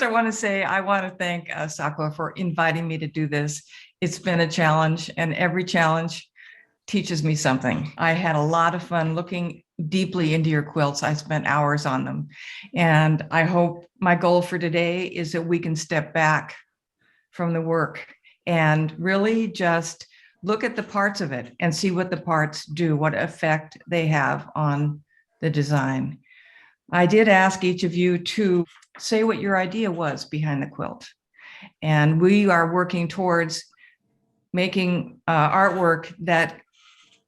First, I want to say I want to thank SAQA for inviting me to do this. It's been a challenge, and every challenge teaches me something. I had a lot of fun looking deeply into your quilts. I spent hours on them. And I hope my goal for today is that we can step back from the work and really just look at the parts of it and see what the parts do, what effect they have on the design. I did ask each of you to say what your idea was behind the quilt. And we are working towards making artwork that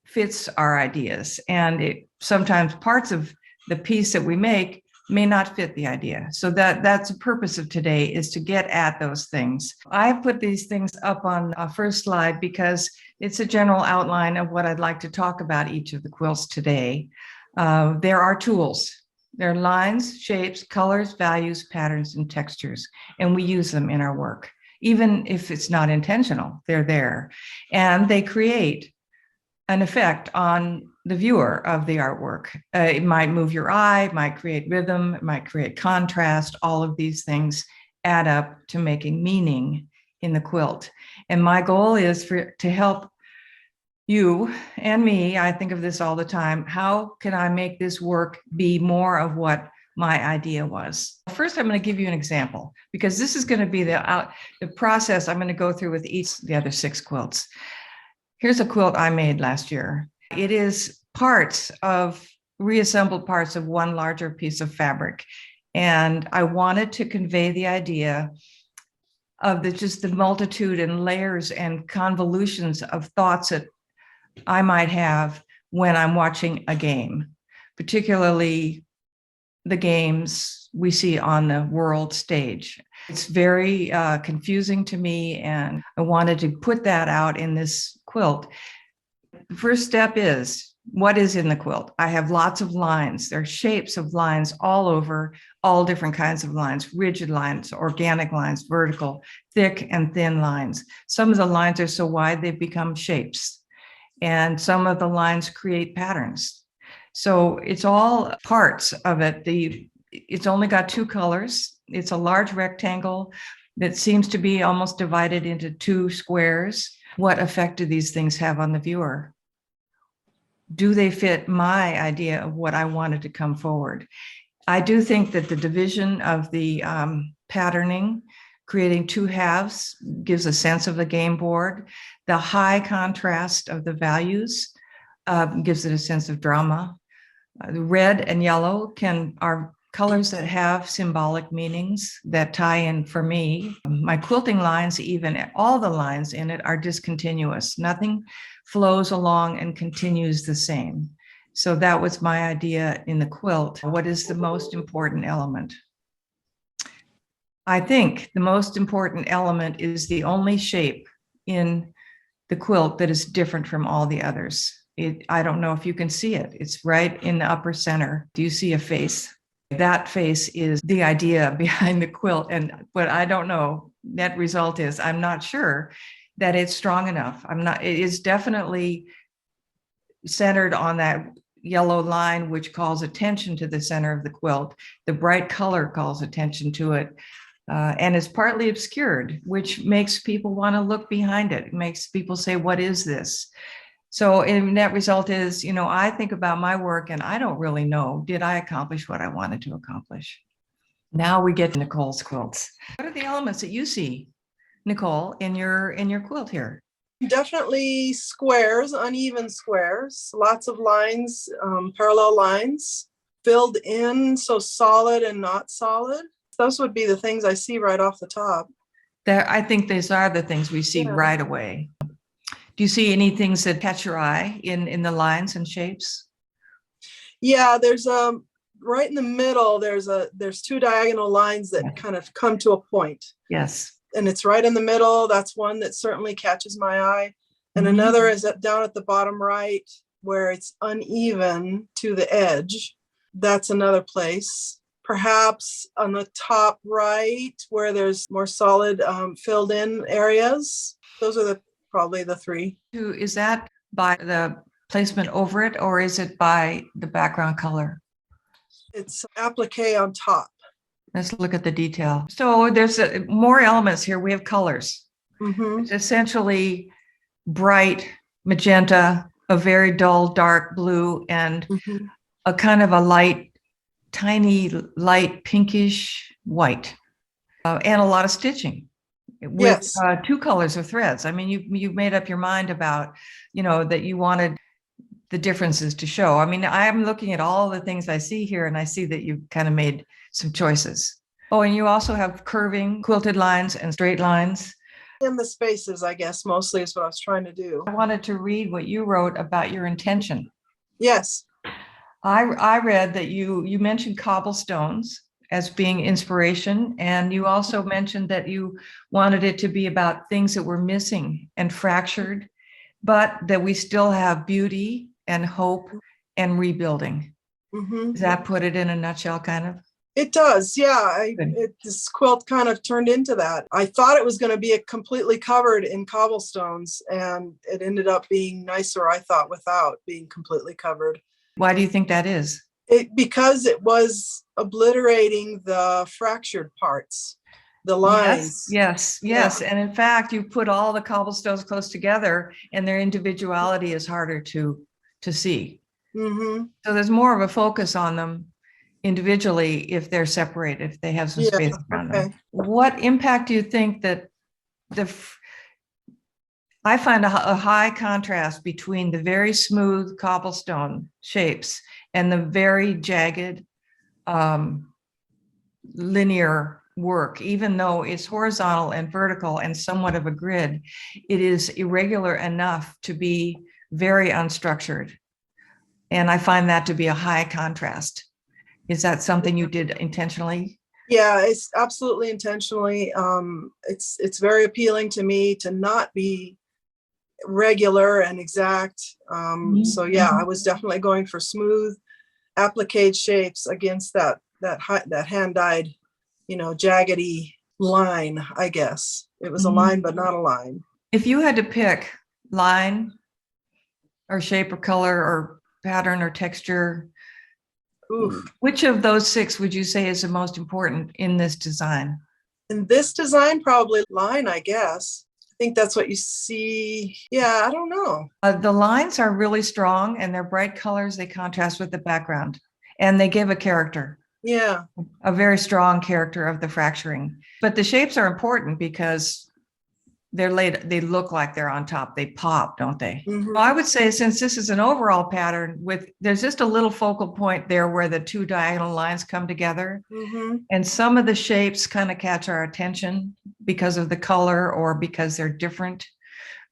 fits our ideas. And sometimes parts of the piece that we make may not fit the idea. So that's the purpose of today, is to get at those things. I put these things up on a first slide because it's a general outline of what I'd like to talk about each of the quilts today. There are tools. There are lines, shapes, colors, values, patterns, and textures, and we use them in our work. Even if it's not intentional, they're there. And they create an effect on the viewer of the artwork. It might move your eye, might create rhythm, it might create contrast. All of these things add up to making meaning in the quilt. And my goal is to help you and me. I think of this all the time. How can I make this work be more of what my idea was? First, I'm going to give you an example, because this is going to be the process I'm going to go through with each of the other 6 quilts. Here's a quilt I made last year. It is reassembled parts of one larger piece of fabric. And I wanted to convey the idea of just the multitude and layers and convolutions of thoughts that I might have when I'm watching a game, particularly the games we see on the world stage. It's very confusing to me, and I wanted to put that out in this quilt. The first step is, what is in the quilt? I have lots of lines. There are shapes of lines all over, all different kinds of lines: rigid lines, organic lines, vertical, thick and thin lines. Some of the lines are so wide they've become shapes, and some of the lines create patterns. So it's all parts of it. It's only got 2 colors. It's a large rectangle that seems to be almost divided into 2 squares. What effect do these things have on the viewer? Do they fit my idea of what I wanted to come forward? I do think that the division of the patterning, creating 2 halves, gives a sense of the game board. The high contrast of the values gives it a sense of drama. The red and yellow are colors that have symbolic meanings that tie in for me. My quilting lines, even all the lines in it, are discontinuous. Nothing flows along and continues the same. So that was my idea in the quilt. What is the most important element? I think the most important element is the only shape in the quilt that is different from all the others. I don't know if you can see it. It's right in the upper center. Do you see a face? That face is the idea behind the quilt. And what I don't know, net result is, I'm not sure that it's strong enough. It is definitely centered on that yellow line, which calls attention to the center of the quilt. The bright color calls attention to it. And it's partly obscured, which makes people want to look behind it. It makes people say, what is this? So net result is, I think about my work and I don't really know, did I accomplish what I wanted to accomplish? Now we get to Nicole's quilts. What are the elements that you see, Nicole, in your quilt here? Definitely squares, uneven squares, lots of lines, parallel lines, filled in, so solid and not solid. Those would be the things I see right off the top. I think these are the things we see right away. Do you see any things that catch your eye in the lines and shapes? Yeah, there's right in the middle, there's 2 diagonal lines that kind of come to a point. Yes. And it's right in the middle. That's one that certainly catches my eye. And another is down at the bottom right, where it's uneven to the edge. That's another place. Perhaps on the top right, where there's more solid filled in areas. Those are probably the 3. Is that by the placement over it, or is it by the background color? It's applique on top. Let's look at the detail. So there's more elements here. We have colors. Mm-hmm. It's essentially bright magenta, a very dull dark blue, and Mm-hmm. a kind of a light, tiny light pinkish white, and a lot of stitching with Yes. two colors of threads. I mean, you've made up your mind about, that you wanted the differences to show. I mean, I'm looking at all the things I see here, and I see that you've kind of made some choices. Oh, and you also have curving quilted lines and straight lines. In the spaces, I guess, mostly is what I was trying to do. I wanted to read what you wrote about your intention. Yes. I read that you mentioned cobblestones as being inspiration, and you also mentioned that you wanted it to be about things that were missing and fractured, but that we still have beauty and hope and rebuilding. Mm-hmm. Does that put it in a nutshell, kind of? It does, yeah. This quilt kind of turned into that. I thought it was going to be completely covered in cobblestones, and it ended up being nicer, I thought, without being completely covered. Why do you think that is? Because it was obliterating the fractured parts, the lines. Yes. Yeah. And in fact, you put all the cobblestones close together, and their individuality is harder to see. Mm-hmm. So there's more of a focus on them individually if they're separated, if they have some space around them. What impact do you think that I find a high contrast between the very smooth cobblestone shapes and the very jagged linear work. Even though it's horizontal and vertical and somewhat of a grid, it is irregular enough to be very unstructured. And I find that to be a high contrast. Is that something you did intentionally? Yeah, it's absolutely intentionally. It's very appealing to me to not be regular and exact. So yeah, I was definitely going for smooth applique shapes against that hand-dyed, jaggedy line, I guess. It was a line, but not a line. If you had to pick line or shape or color or pattern or texture, which of those six would you say is the most important in this design? In this design, probably line, I guess. I think that's what you see. Yeah, I don't know. The lines are really strong, and they're bright colors. They contrast with the background, and they give a character. Yeah. A very strong character of the fracturing. But the shapes are important because they look like they're on top. They pop, don't they? Mm-hmm. Well, I would say, since this is an overall pattern, there's just a little focal point there where the two diagonal lines come together. Mm-hmm. And some of the shapes kind of catch our attention because of the color or because they're different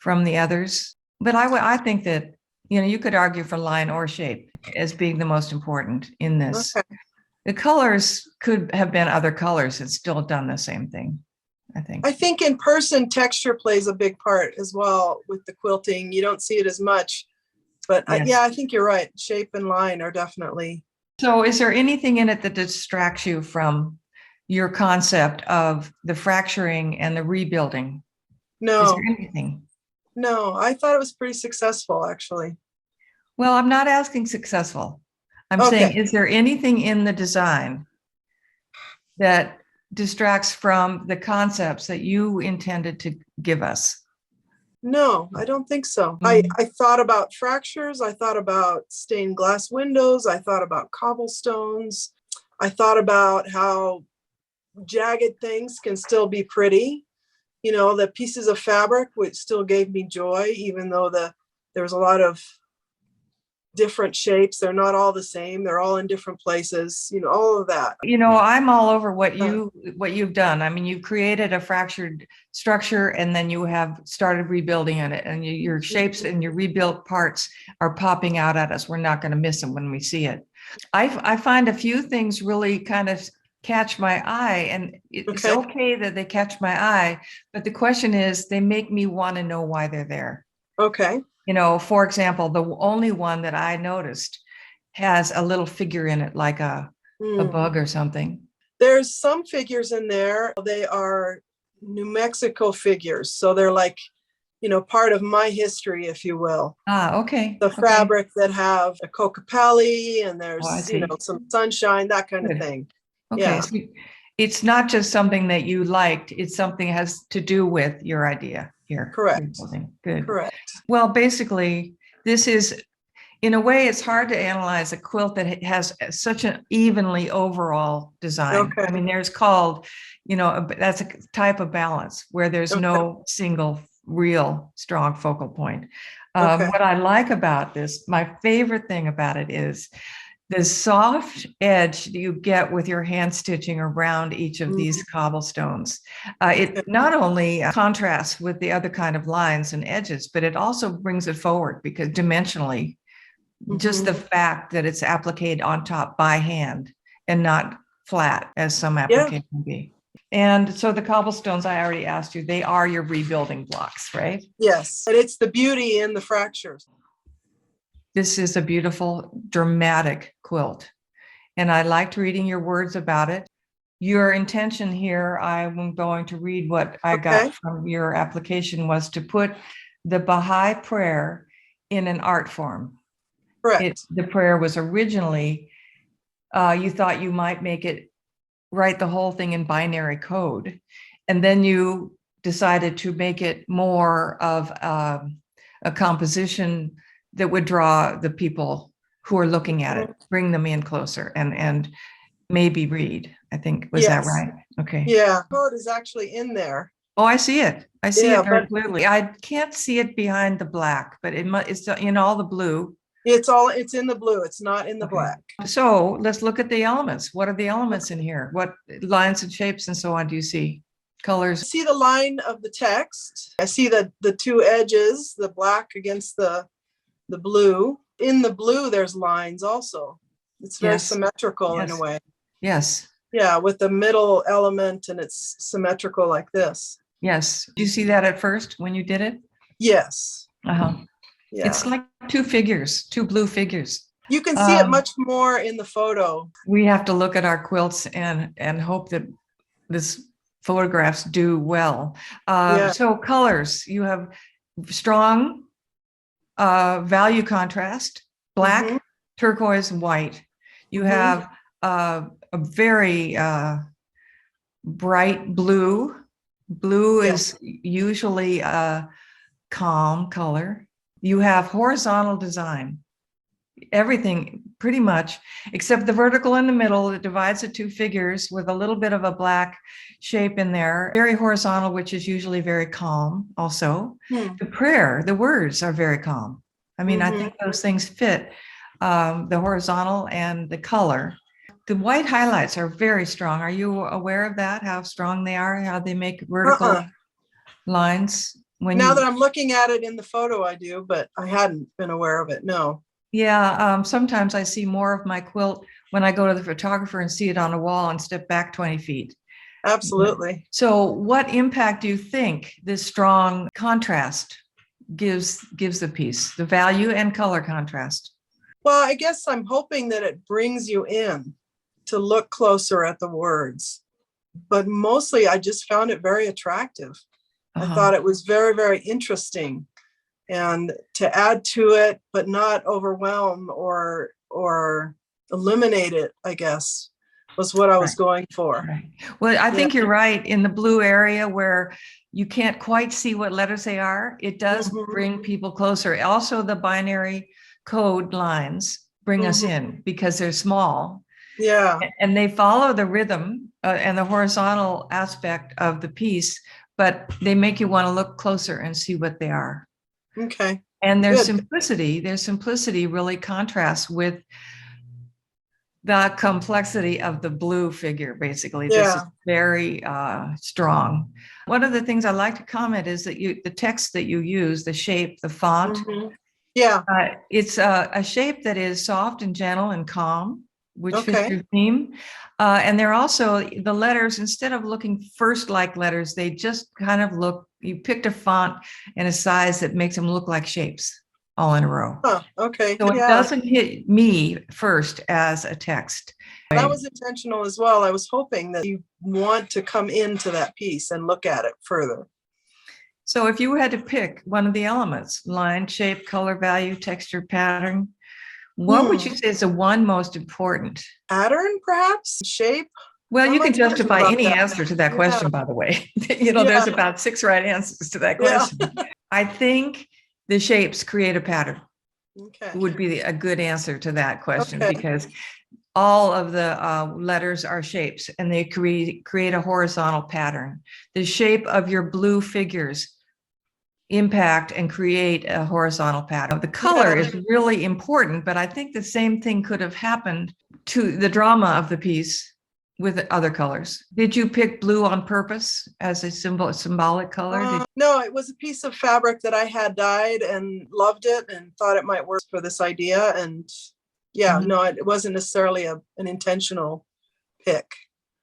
from the others. But I think that, you could argue for line or shape as being the most important in this. Okay. The colors could have been other colors and still done the same thing, I think. I think in person, texture plays a big part as well with the quilting. You don't see it as much, but Yes. I think you're right. Shape and line are definitely. So is there anything in it that distracts you from your concept of the fracturing and the rebuilding? No. Is there anything? No, I thought it was pretty successful, actually. Well, I'm not asking successful. I'm saying, is there anything in the design that distracts from the concepts that you intended to give us? No, I don't think so. Mm-hmm. I thought about fractures. I thought about stained glass windows. I thought about cobblestones. I thought about how jagged things can still be pretty. The pieces of fabric, which still gave me joy, even though there was a lot of different shapes. They're not all the same. They're all in different places, all of that. I'm all over what you've done. I mean, you've created a fractured structure, and then you have started rebuilding it, and your shapes and your rebuilt parts are popping out at us. We're not going to miss them when we see it. I find a few things really kind of catch my eye, and it's okay that they catch my eye, but the question is, they make me want to know why they're there. Okay. For example, the only one that I noticed has a little figure in it, like a bug or something. There's some figures in there. They are New Mexico figures. So they're like, part of my history, if you will. Okay. The fabric that have a cocapelli, and there's, some sunshine, that kind of thing. Okay. Yeah. So It's not just something that you liked, it's something that has to do with your idea here. Correct. Good. Correct. Well, basically, this is, in a way, it's hard to analyze a quilt that has such an evenly overall design. Okay. I mean, there's called, that's a type of balance where there's Okay. no single real strong focal point. Okay. What I like about this, my favorite thing about it is the soft edge that you get with your hand stitching around each of these cobblestones. It not only contrasts with the other kind of lines and edges, but it also brings it forward because dimensionally, just the fact that it's appliqued on top by hand and not flat as some application can be. And so the cobblestones, I already asked you, they are your rebuilding blocks, right? Yes. And it's the beauty in the fractures. This is a beautiful, dramatic quilt. And I liked reading your words about it. Your intention here, I'm going to read what I got from your application, was to put the Baha'i prayer in an art form. Correct. The prayer was originally, you thought you might write the whole thing in binary code. And then you decided to make it more of a composition that would draw the people who are looking at it, bring them in closer and maybe read. I think, was that right? Okay. Yeah, code is actually in there. Oh, I see it. I see it very clearly. I can't see it behind the black, but it's in all the blue. It's in the blue. It's not in the black. So let's look at the elements. What are the elements in here? What lines and shapes and so on do you see? Colors? I see the line of the text. I see the two edges, the black against the blue. In the blue, there's lines also. It's very symmetrical in a way. Yes. Yeah, with the middle element, and it's symmetrical like this. Yes. Did you see that at first when you did it? Yes. Uh-huh. Yeah. It's like two blue figures. You can see it much more in the photo. We have to look at our quilts and hope that this photographs do well. So colors, you have strong value contrast, black, turquoise, and white. You have a very bright blue. Blue is usually a calm color. You have horizontal design. Everything pretty much, except the vertical in the middle that divides the two figures with a little bit of a black shape in there. Very horizontal, which is usually very calm also. The prayer, the words are very calm. I mean, I think those things fit, the horizontal and the color. The white highlights are very strong. Are you aware of that? How strong they are, how they make vertical lines? Now that I'm looking at it in the photo, I do, but I hadn't been aware of it. No. Yeah, sometimes I see more of my quilt when I go to the photographer and see it on a wall and step back 20 feet. Absolutely. So what impact do you think this strong contrast gives the piece, the value and color contrast? Well, I guess I'm hoping that it brings you in to look closer at the words, but mostly I just found it very attractive. I thought it was very, very interesting, and to add to it, but not overwhelm or eliminate it, I guess, was what I was going for. Right. Well, I think you're right. In the blue area where you can't quite see what letters they are, it does bring people closer. Also, the binary code lines bring us in because they're small. Yeah. And they follow the rhythm and the horizontal aspect of the piece, but they make you want to look closer and see what they are. Okay. And their simplicity really contrasts with the complexity of the blue figure, basically. This is very strong. One of the things I like to comment is that the text that you use, the shape, the font, it's a shape that is soft and gentle and calm, which fits your theme. And they're also, the letters, instead of looking first like letters, they just kind of look, you picked a font and a size that makes them look like shapes all in a row. Okay. So it doesn't hit me first as a text. That was intentional as well. I was hoping that you want to come into that piece and look at it further. So if you had to pick one of the elements, line, shape, color, value, texture, pattern, what would you say is the one most important? Pattern, perhaps? Shape? Well, I'm you can like thinking justify about any that. answer to that Yeah. question, by the way. There's Yeah. about 6 right answers to that Yeah. question. I think the shapes create a pattern Okay. would be a good answer to that question, Okay. because all of the letters are shapes and they create a horizontal pattern. The shape of your blue figures impact and create a horizontal pattern. The color Yeah. is really important, but I think the same thing could have happened to the drama of the piece with other colors. Did you pick blue on purpose as a symbolic color? No, it was a piece of fabric that I had dyed and loved it and thought it might work for this idea. And yeah, no, it wasn't necessarily an intentional pick.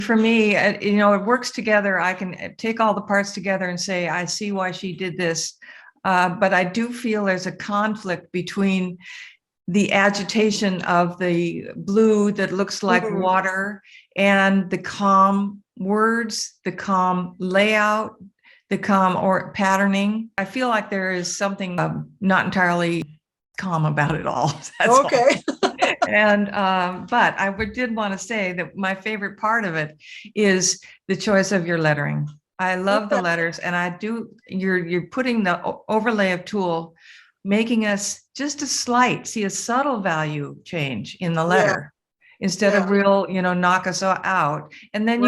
For me, it works together. I can take all the parts together and say, I see why she did this. But I do feel there's a conflict between the agitation of the blue that looks like water and the calm words, the calm layout, the calm or patterning. I feel like there is something not entirely calm about it all. That's okay. all. And but I did want to say that my favorite part of it is the choice of your lettering. I love the letters, and I do. You're putting the overlay of tulle, making us just see a subtle value change in the letter, instead of real, knock us out. And then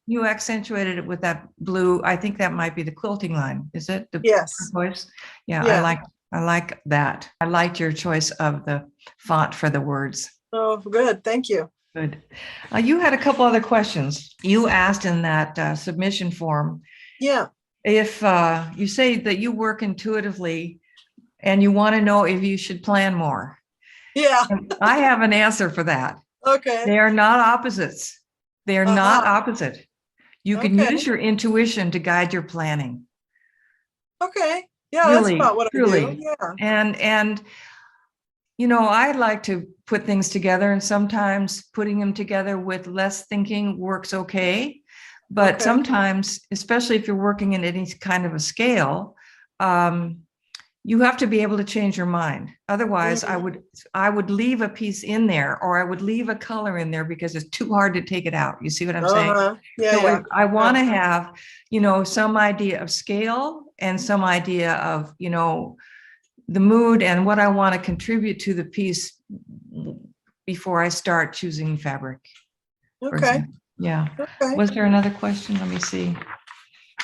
you accentuated it with that blue. I think that might be the quilting line. Is it? Yes. Turquoise? Yeah, I like that. I liked your choice of the font for the words. Oh, good. Thank you. Good. You had a couple other questions. You asked in that submission form. Yeah. If you say that you work intuitively and you want to know if you should plan more. Yeah. And I have an answer for that. Okay. They are not opposites. They are not opposite. You can use your intuition to guide your planning. Okay. Yeah, Really, that's about what truly. I do. Yeah. And I like to put things together, and sometimes putting them together with less thinking works okay. But sometimes, especially if you're working in any kind of a scale, you have to be able to change your mind. Otherwise, I would leave a piece in there, or I would leave a color in there because it's too hard to take it out. You see what I'm saying? Yeah, so I want to have, some idea of scale and some idea of, the mood and what I want to contribute to the piece before I start choosing fabric. Okay. Yeah. Okay. Was there another question? Let me see.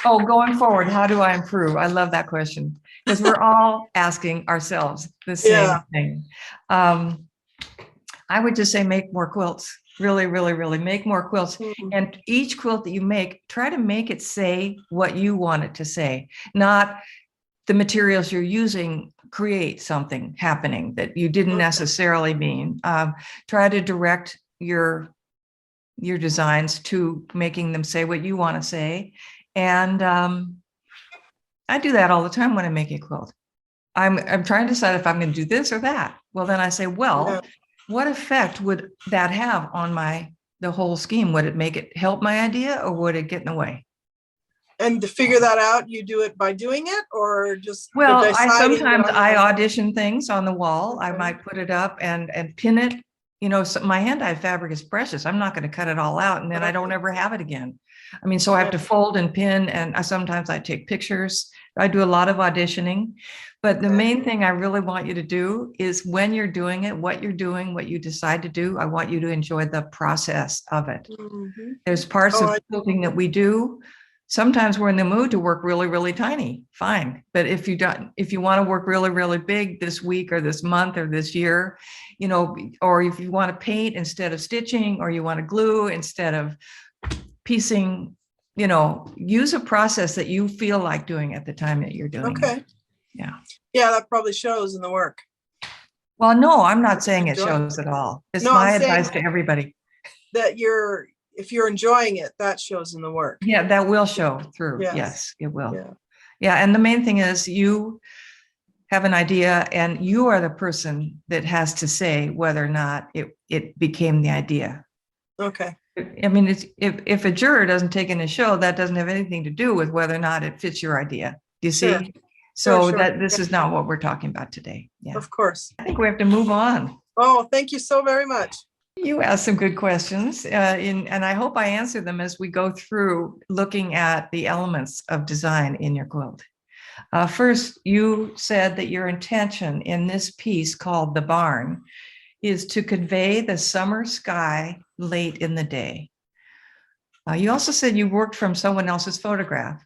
Oh, going forward, how do I improve? I love that question, because we're all asking ourselves the same thing. I would just say make more quilts. Really, really, really make more quilts. And each quilt that you make, try to make it say what you want it to say, not the materials you're using create something happening that you didn't necessarily mean. Try to direct your designs to making them say what you want to say. And I do that all the time when I make a quilt. I'm trying to decide if I'm going to do this or that. Well, then I say, well, what effect would that have on the whole scheme? Would it make it help my idea, or would it get in the way? And to figure that out, you do it by doing it, or just sometimes I audition things on the wall. I might put it up and pin it. My hand-dyed fabric is precious. I'm not going to cut it all out, and then I don't ever have it again. So I have to fold and pin, and sometimes I take pictures. I do a lot of auditioning, but the main thing I really want you to do is, when you're doing it, what you're doing, what you decide to do, I want you to enjoy the process of it. There's parts of quilting that we do. Sometimes we're in the mood to work really, really tiny, fine. But if you want to work really, really big this week or this month or this year, or if you want to paint instead of stitching, or you want to glue instead of piecing, use a process that you feel like doing at the time that you're doing it. Yeah. Yeah, that probably shows in the work. Well, no, I'm not saying it shows at all. It's my advice to everybody. That if you're enjoying it, that shows in the work. Yeah, that will show through. Yes, it will. Yeah. And the main thing is, you have an idea, and you are the person that has to say whether or not it became the idea. Okay. If a juror doesn't take in a show, that doesn't have anything to do with whether or not it fits your idea. Do you see? So that this is not what we're talking about today. Yeah. Of course. I think we have to move on. Oh, thank you so very much. You asked some good questions, and I hope I answer them as we go through looking at the elements of design in your quilt. First, you said that your intention in this piece called The Barn is to convey the summer sky late in the day. You also said you worked from someone else's photograph.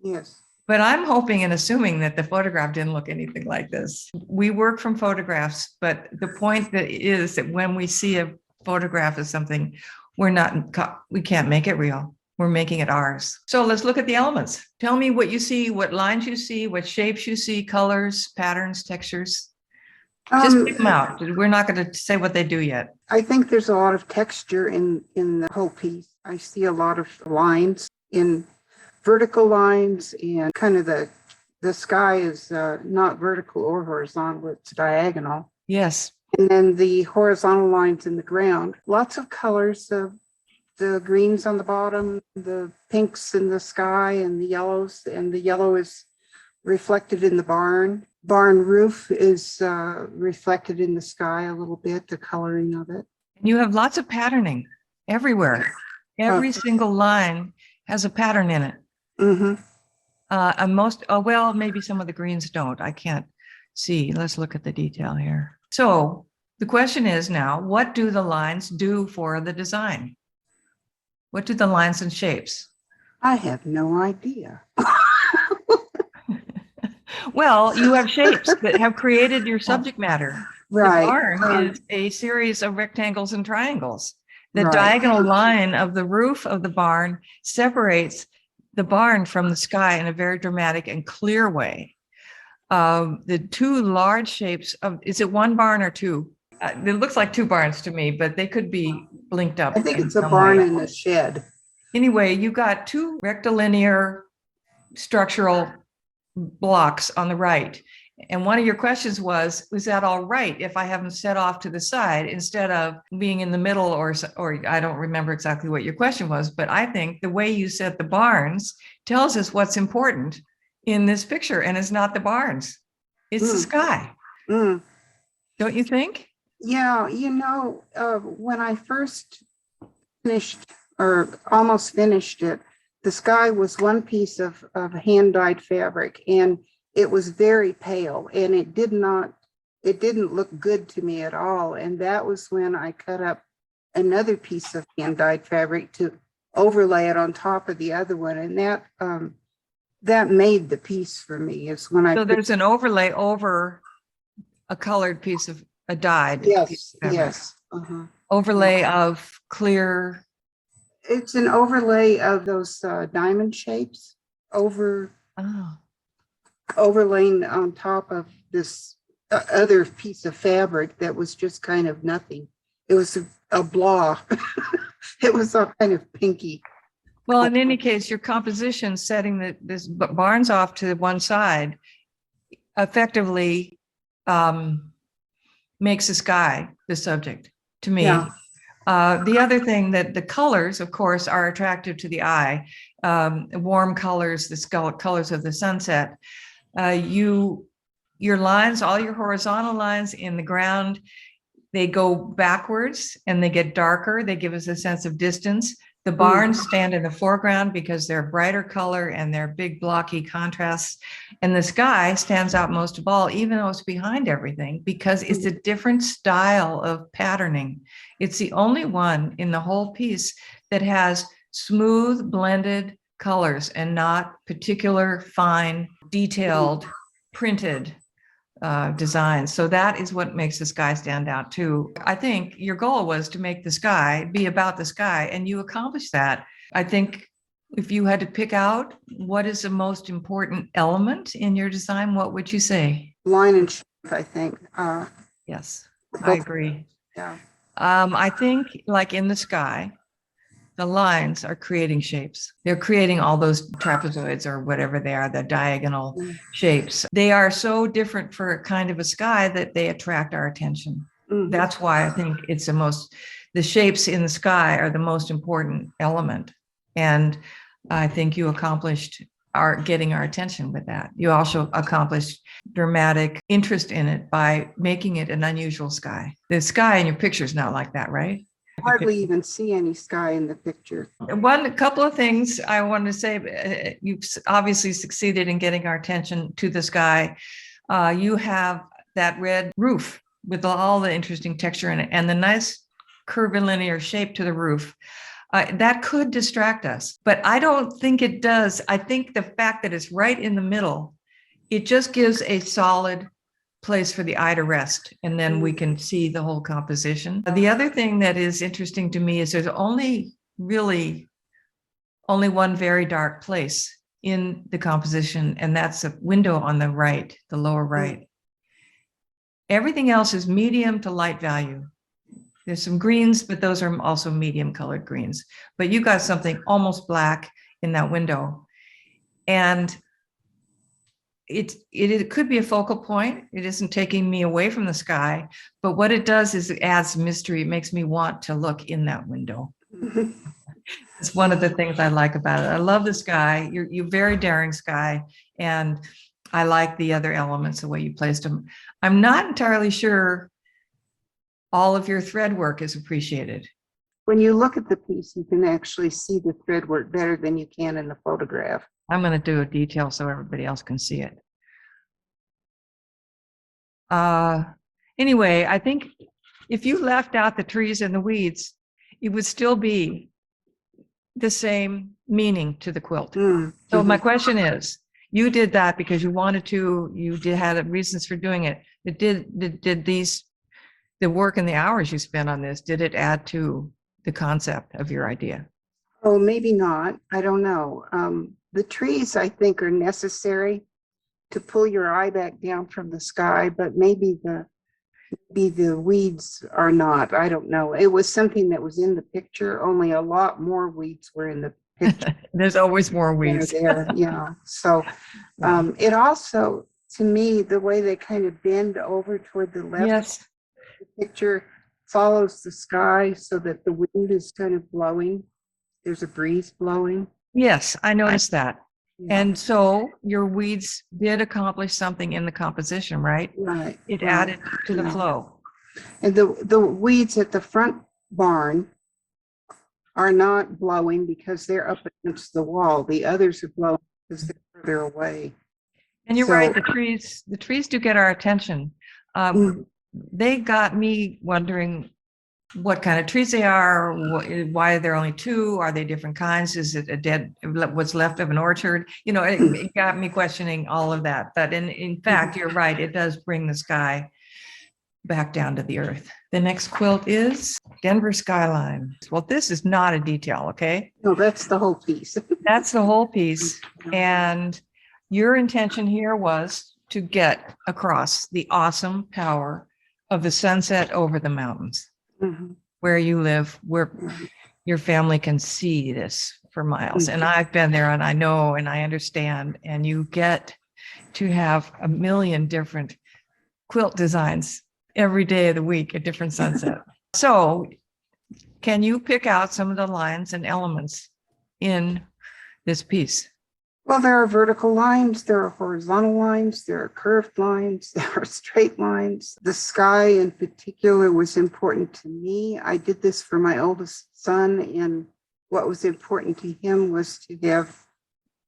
Yes. But I'm hoping and assuming that the photograph didn't look anything like this. We work from photographs, but the point that is that when we see a photograph of something, we can't make it real. We're making it ours. So let's look at the elements. Tell me what you see, what lines you see, what shapes you see, colors, patterns, textures. Just pick them out. We're not going to say what they do yet. I think there's a lot of texture in the whole piece. I see a lot of lines in vertical lines, and kind of the sky is not vertical or horizontal, it's diagonal. Yes. And then the horizontal lines in the ground, lots of colors, the greens on the bottom, the pinks in the sky, and the yellows, and the yellow is reflected in the barn. Barn roof is reflected in the sky a little bit, the coloring of it. You have lots of patterning everywhere. Every single line has a pattern in it. Mm-hmm. And well, maybe some of the greens don't. I can't see. Let's look at the detail here. So the question is now, what do the lines do for the design? What do the lines and shapes? I have no idea. Well, you have shapes that have created your subject matter. Right. The barn is a series of rectangles and triangles. The Right. diagonal line of the roof of the barn separates the barn from the sky in a very dramatic and clear way. The two large shapes is it one barn or two? It looks like two barns to me, but they could be linked up. I think it's a barn and a shed. Anyway, you got two rectilinear structural blocks on the right. And one of your questions was that all right if I have them set off to the side instead of being in the middle, or I don't remember exactly what your question was, but I think the way you set the barns tells us what's important in this picture, and it's not the barns, it's the sky. Don't you think? Yeah, when I first finished or almost finished it, the sky was one piece of hand-dyed fabric, and it was very pale, and it didn't look good to me at all. And that was when I cut up another piece of hand-dyed fabric to overlay it on top of the other one. And that made the piece for me. Is when So there's an overlay over a colored piece of a dyed. Yes, yes. Overlay of clear. It's an overlay of those diamond shapes overlaying on top of this other piece of fabric that was just kind of nothing. It was a blah. It was all kind of pinky. Well, in any case, your composition setting this barns off to one side effectively makes the sky the subject to me. Yeah. The other thing that the colors, of course, are attractive to the eye. Warm colors, the colors of the sunset. Your lines, all your horizontal lines in the ground, they go backwards and they get darker. They give us a sense of distance. The barns stand in the foreground because they're brighter color and they're big blocky contrasts. And the sky stands out most of all, even though it's behind everything, because it's a different style of patterning. It's the only one in the whole piece that has smooth blended colors and not particular fine, detailed, printed designs. So that is what makes the sky stand out too. I think your goal was to make the sky be about the sky, and you accomplished that. I think if you had to pick out what is the most important element in your design, what would you say? Line and shape, I think. Yes, I agree. Yeah. I think like in the sky, the lines are creating shapes. They're creating all those trapezoids or whatever they are, the diagonal shapes. They are so different for a kind of a sky that they attract our attention. That's why I think it's the shapes in the sky are the most important element. And I think you accomplished are getting our attention with that. You also accomplished dramatic interest in it by making it an unusual sky. The sky in your picture is not like that, right? Hardly even see any sky in the picture. A couple of things I want to say. You've obviously succeeded in getting our attention to the sky. You have that red roof with all the interesting texture in it and the nice curvilinear shape to the roof. That could distract us, but I don't think it does. I think the fact that it's right in the middle, it just gives a solid place for the eye to rest, and then we can see the whole composition. The other thing that is interesting to me is there's only one very dark place in the composition, and that's a window on the right, the lower right. Everything else is medium to light value. There's some greens, but those are also medium colored greens. But you got something almost black in that window. And it could be a focal point. It isn't taking me away from the sky, but what it does is it adds mystery. It makes me want to look in that window. It's one of the things I like about it. I love the sky. You're very daring sky. And I like the other elements, the way you placed them. I'm not entirely sure all of your thread work is appreciated. When you look at the piece, you can actually see the thread work better than you can in the photograph. I'm going to do a detail so everybody else can see it. Anyway, I think if you left out the trees and the weeds, it would still be the same meaning to the quilt. So my question is, you did that because you wanted to, you had reasons for doing it. Did the work and the hours you spent on this, did it add to the concept of your idea? Oh, maybe not. I don't know. The trees, I think, are necessary to pull your eye back down from the sky, but maybe the weeds are not. I don't know. It was something that was in the picture, only a lot more weeds were in the picture. There's always more weeds. There, yeah. So it also, to me, the way they kind of bend over toward the left, Yes. the picture follows the sky so that the wind is kind of blowing. There's a breeze blowing. Yes, I noticed that. Yeah. And so your weeds did accomplish something in the composition, right? Right. It right. added to the flow. And the weeds at the front barn are not blowing because they're up against the wall. The others are blowing because they're further away. And you're So- right, the trees do get our attention. They got me wondering what kind of trees they are, why there are only two, are they different kinds? Is it what's left of an orchard? You know, it got me questioning all of that. But in fact, you're right, it does bring the sky back down to the earth. The next quilt is Denver Skyline. Well, this is not a detail, okay? No, that's the whole piece. That's the whole piece. And your intention here was to get across the awesome power of the sunset over the mountains. Where you live, where your family can see this for miles. And I've been there and I know and I understand. And you get to have a million different quilt designs every day of the week, a different sunset. So can you pick out some of the lines and elements in this piece? Well, there are vertical lines, there are horizontal lines, there are curved lines, there are straight lines. The sky in particular was important to me. I did this for my oldest son, and what was important to him was to have,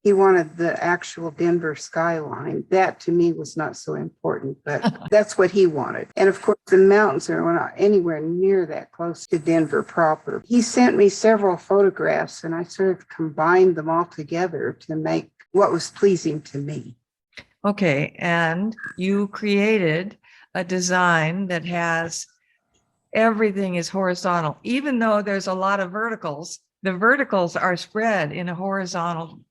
he wanted the actual Denver skyline. That to me was not so important, but that's what he wanted. And of course, the mountains are not anywhere near that close to Denver proper. He sent me several photographs and I sort of combined them all together to make what was pleasing to me. Okay, and you created a design that has everything is horizontal, even though there's a lot of verticals. The verticals are spread in a horizontal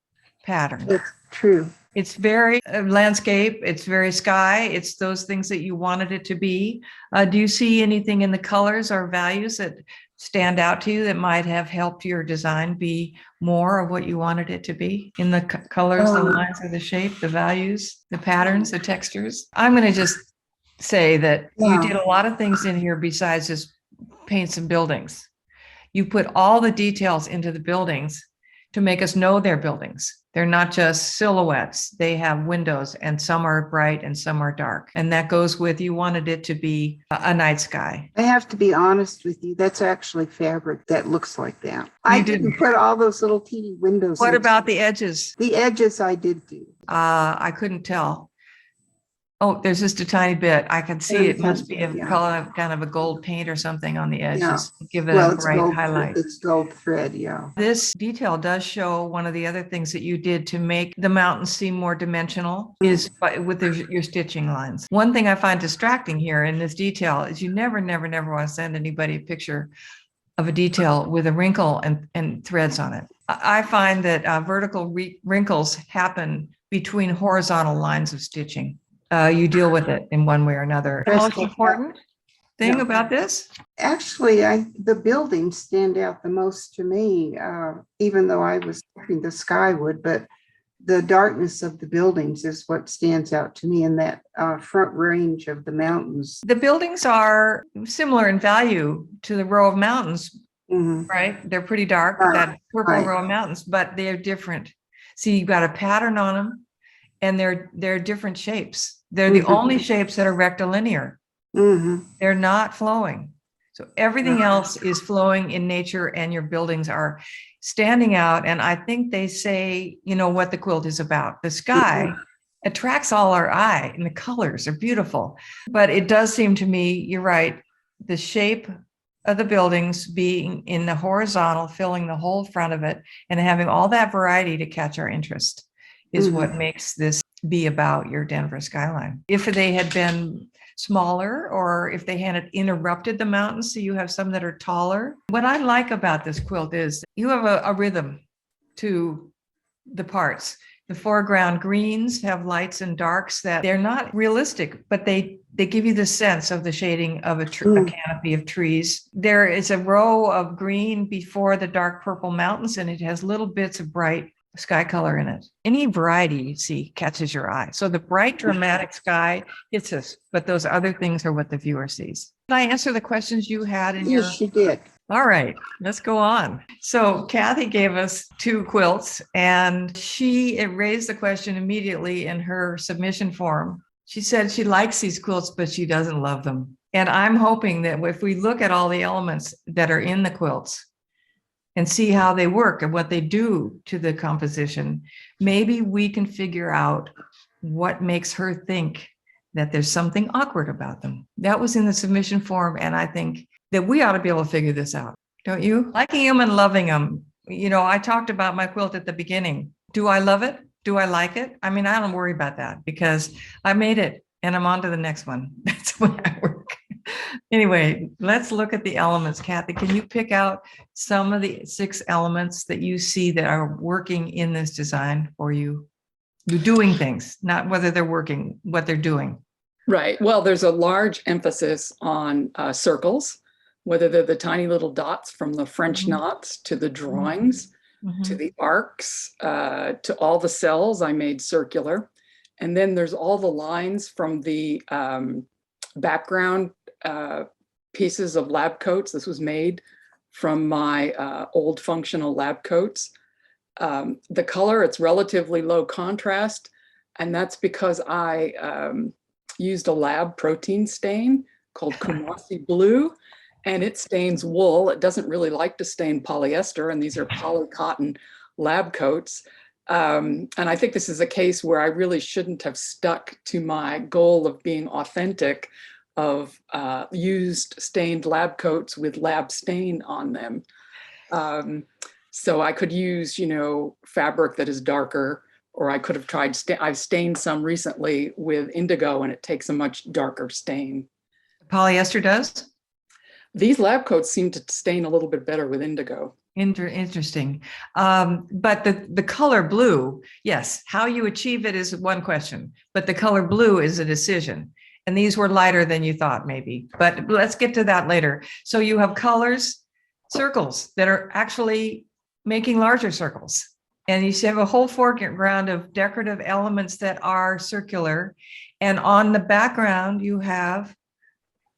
pattern. It's true. It's very landscape, it's very sky, it's those things that you wanted it to be. Do you see anything in the colors or values that stand out to you that might have helped your design be more of what you wanted it to be in the colors, the lines, or the shape, the values, the patterns, the textures? I'm going to just say that you did a lot of things in here besides just paint some buildings. You put all the details into the buildings to make us know they're buildings. They're not just silhouettes. They have windows, and some are bright and some are dark. And that goes with, you wanted it to be a night sky. I have to be honest with you. That's actually fabric that looks like that. I didn't didn't. put all those little teeny windows. What in. about the edges? The edges? I did do. I couldn't tell. Oh, there's just a tiny bit. I can see it must be a Yeah. color, kind of a gold paint or something on the edges. Yeah. Give it Well, a it's bright gold. highlight. It's gold thread. Yeah. This detail does show one of the other things that you did to make the mountains seem more dimensional is with your stitching lines. One thing I find distracting here in this detail is you never want to send anybody a picture of a detail with a wrinkle and threads on it. I find that vertical wrinkles happen between horizontal lines of stitching. You deal with it in one way or another. The most important thing about this? Actually, the buildings stand out the most to me, even though I was hoping the sky would, but the darkness of the buildings is what stands out to me in that front range of the mountains. The buildings are similar in value to the row of mountains, right? They're pretty dark, that purple row of mountains, but they're different. See, you've got a pattern on them, and they're different shapes. They're the only shapes that are rectilinear. They're not flowing. So everything else is flowing in nature, and your buildings are standing out. And I think they say, you know, what the quilt is about. The sky attracts all our eye, and the colors are beautiful. But it does seem to me, you're right, the shape of the buildings being in the horizontal, filling the whole front of it, and having all that variety to catch our interest is what makes this be about your Denver skyline. If they had been smaller, or if they hadn't interrupted the mountains, so you have some that are taller. What I like about this quilt is you have a rhythm to the parts. The foreground greens have lights and darks that they're not realistic, but they give you the sense of the shading of a canopy of trees. There is a row of green before the dark purple mountains, and it has little bits of bright sky color in it. Any variety you see catches your eye. So the bright, dramatic sky hits us, but those other things are what the viewer sees. Did I answer the questions you had in Yes, she did. All right, let's go on. So Kathy gave us 2 quilts, and she raised the question immediately in her submission form. She said she likes these quilts, but she doesn't love them. And I'm hoping that if we look at all the elements that are in the quilts and see how they work and what they do to the composition, maybe we can figure out what makes her think that there's something awkward about them. That was in the submission form, and I think that we ought to be able to figure this out. Don't you? Liking them and loving them. You know, I talked about my quilt at the beginning. Do I love it? Do I like it? I mean, I don't worry about that because I made it and I'm on to the next one. That's the way I work. Anyway, let's look at the elements. Kathy, can you pick out some of the 6 elements that you see that are working in this design for you? You're doing things, not whether they're working, what they're doing. Right. Well, there's a large emphasis on circles, whether they're the tiny little dots from the French knots to the drawings, to the arcs, to all the cells I made circular. And then there's all the lines from the background pieces of lab coats. This was made from my old functional lab coats. The color, it's relatively low contrast, and that's because I used a lab protein stain called Kumasi Blue, and it stains wool. It doesn't really like to stain polyester, and these are poly cotton lab coats. And I think this is a case where I really shouldn't have stuck to my goal of being authentic, of used stained lab coats with lab stain on them. So I could use, you know, fabric that is darker, or I could have tried, I've stained some recently with indigo, and it takes a much darker stain. Polyester does? These lab coats seem to stain a little bit better with indigo. Interesting. But the color blue, yes, how you achieve it is one question, but the color blue is a decision. And these were lighter than you thought, maybe, but let's get to that later. So you have colors, circles that are actually making larger circles. And you have a whole foreground of decorative elements that are circular. And on the background, you have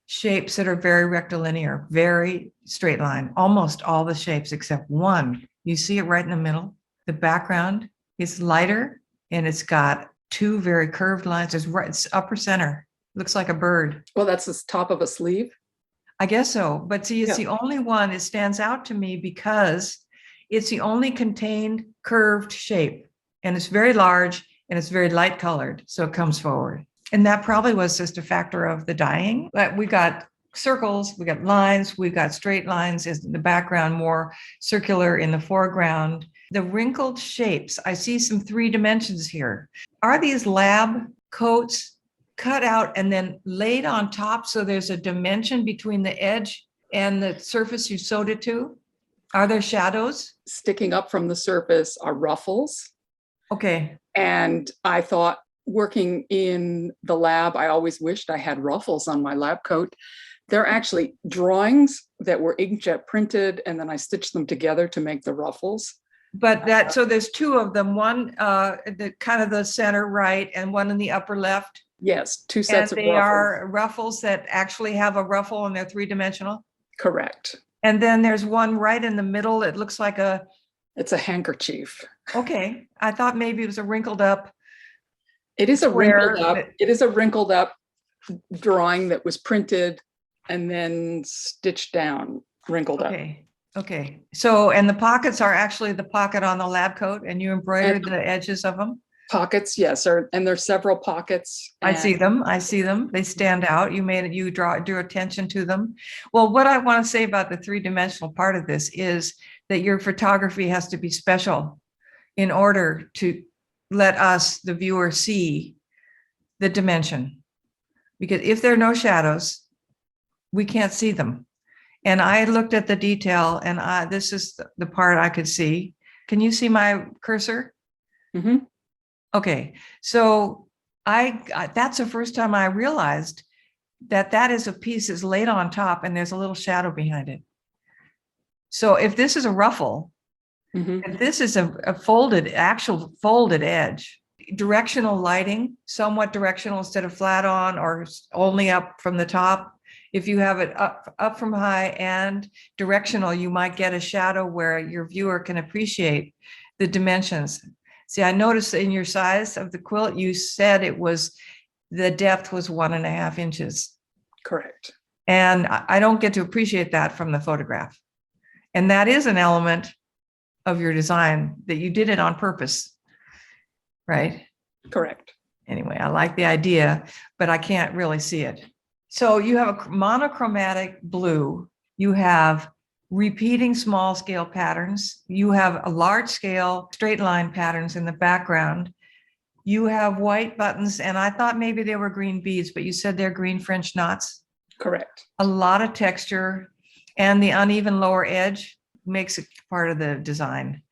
shapes that are very rectilinear, very straight line, almost all the shapes except one. You see it right in the middle. The background It's lighter and it's got two very curved lines. It's upper center. Looks like a bird. Well, that's the top of a sleeve. I guess so. But see, it's Yeah. the only one. It stands out to me because it's the only contained curved shape. And it's very large and it's very light colored. So it comes forward. And that probably was just a factor of the dyeing. But we got circles, we got lines, we got straight lines in the background, more circular in the foreground. The wrinkled shapes, I see some 3 dimensions here. Are these lab coats cut out and then laid on top so there's a dimension between the edge and the surface you sewed it to? Are there shadows? Sticking up from the surface are ruffles. Okay. And I thought, working in the lab, I always wished I had ruffles on my lab coat. They're actually drawings that were inkjet printed, and then I stitched them together to make the ruffles. But that, so there's 2 of them, one the kind of the center right and one in the upper left. Yes, 2 And sets of they ruffles. are ruffles that actually have a ruffle and they're 3-dimensional. Correct. And then there's one right in the middle. It looks like It's a handkerchief. okay. I thought maybe it was a wrinkled up. It is a Square wrinkled up. that- It is a wrinkled up drawing that was printed and then stitched down, wrinkled up. Okay. Okay. So, and the pockets are actually the pocket on the lab coat and you embroidered the edges of them. Pockets, yes, and there's several pockets. I see and- them. I see them. They stand out. You drew attention to them. Well, what I want to say about the 3-dimensional part of this is that your photography has to be special in order to let us, the viewer, see the dimension. Because if there are no shadows, we can't see them. And I looked at the detail and this is the part I could see. Can you see my cursor? Mhm. Okay, so that's the first time I realized that is a piece that's laid on top and there's a little shadow behind it. So if this is a ruffle, Mhm. if this is a actual folded edge, directional lighting, somewhat directional instead of flat on or only up from the top. If you have it up from high and directional, you might get a shadow where your viewer can appreciate the dimensions. See, I noticed in your size of the quilt, you said the depth was 1.5 inches. Correct. And I don't get to appreciate that from the photograph. And that is an element of your design that you did it on purpose, right? Correct. Anyway, I like the idea, but I can't really see it. So you have a monochromatic blue, you have repeating small scale patterns, you have a large scale straight line patterns in the background, you have white buttons, and I thought maybe they were green beads, but you said they're green French knots. Correct. A lot of texture, and the uneven lower edge makes it part of the design.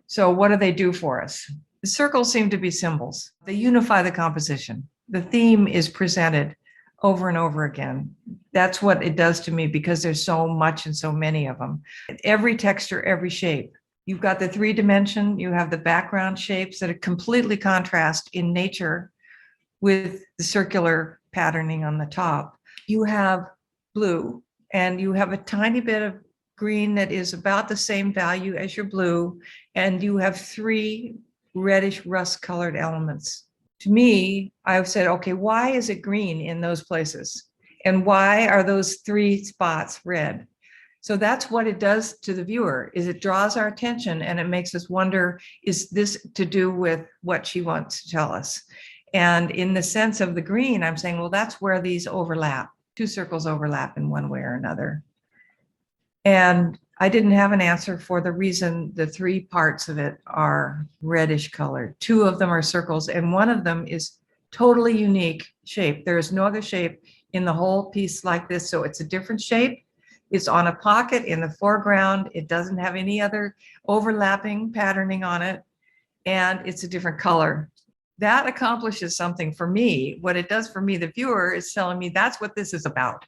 So what do they do for us? The circles seem to be symbols. They unify the composition. The theme is presented over and over again. That's what it does to me because there's so much and so many of them. Every texture, every shape. You've got the 3-dimension, you have the background shapes that are completely contrast in nature with the circular patterning on the top. You have blue and you have a tiny bit of green that is about the same value as your blue. And you have 3 reddish rust colored elements. To me, I've said, okay, why is it green in those places? And why are those 3 spots red? So that's what it does to the viewer, is it draws our attention and it makes us wonder, is this to do with what she wants to tell us? And in the sense of the green, I'm saying, well, that's where these overlap. 2 circles overlap in one way or another. And I didn't have an answer for the reason the 3 parts of it are reddish colored. 2 of them are circles and one of them is totally unique shape. There is no other shape in the whole piece like this. So it's a different shape. It's on a pocket in the foreground. It doesn't have any other overlapping patterning on it. And it's a different color. That accomplishes something for me. What it does for me, the viewer, is telling me that's what this is about.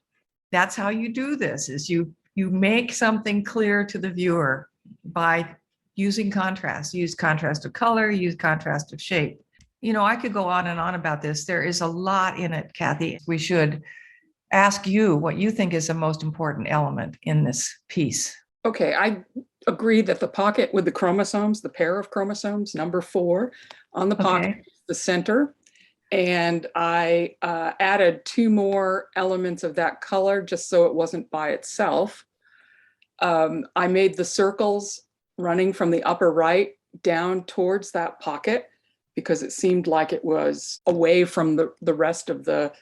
That's how you do this, is you make something clear to the viewer by using contrast. Use contrast of color, use contrast of shape. You know, I could go on and on about this. There is a lot in it, Kathy. We should ask you what you think is the most important element in this piece. Okay, agree that the pocket with the chromosomes, the pair of chromosomes, number 4 on the pocket, Okay. is the center. And I added 2 more elements of that color just so it wasn't by itself. I made the circles running from the upper right down towards that pocket because it seemed like it was away from the rest of the